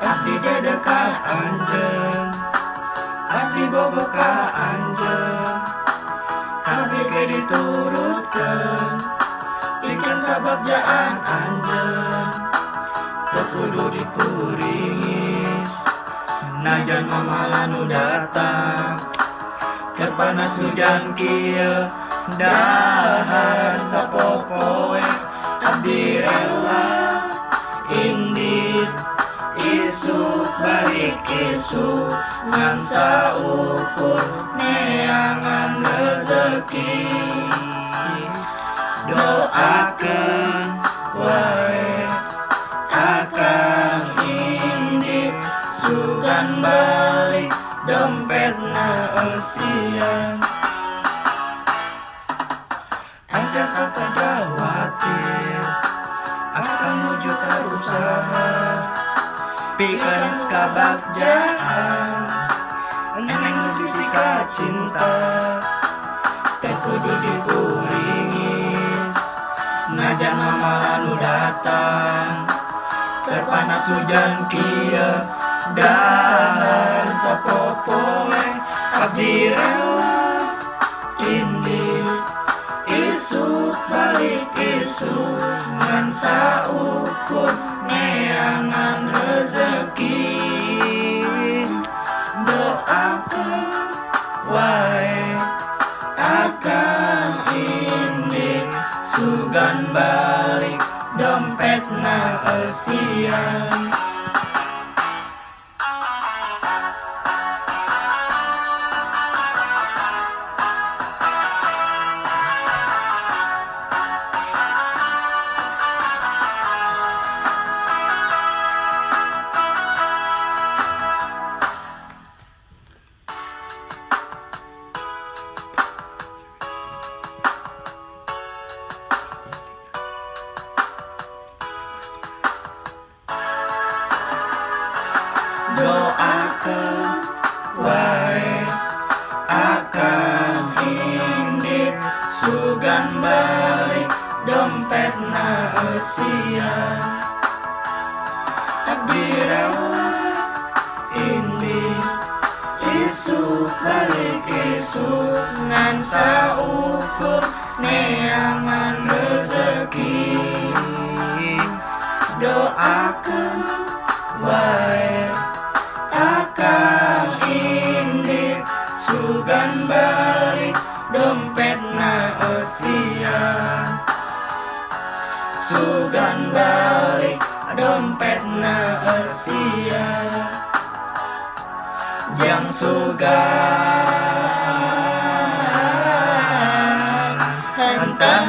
Abdi dedeka anjeun, abdi boboka anjeun, KBG diturutkeun, pikeun kabagjaan anjeun, teu kudu dikuringis, najan mamalah nu datang, keur panas hujan kieu, dahar sapopoe, abdi rela indit isuk balik isuk ngan saukur neangan rezeki. Doakeun wae akang indit sugan balik dompetna eusian. Ajak kakak khawatir akan menuju ke usaha, pikeun kabagjaan, eneng nuju ka cinta, teh kudu dikuringis, najan mamalah nu datang, keur panas hujan kieu, dahar sapopoe, abdi rela indit isuk balik isuk ngan saukur neangan rezeki. Doakeun wae akang indit sugan balik dompetna eusian. Doakeun wae akang indit sugan balik dompetna eusian. Abdi rela indit isuk balik isuk ngan saukur neangan rezeki. Doakeun wae akang indit sugan balik dompetna eusian, sugan balik dompetna eusian, jang sugan henteu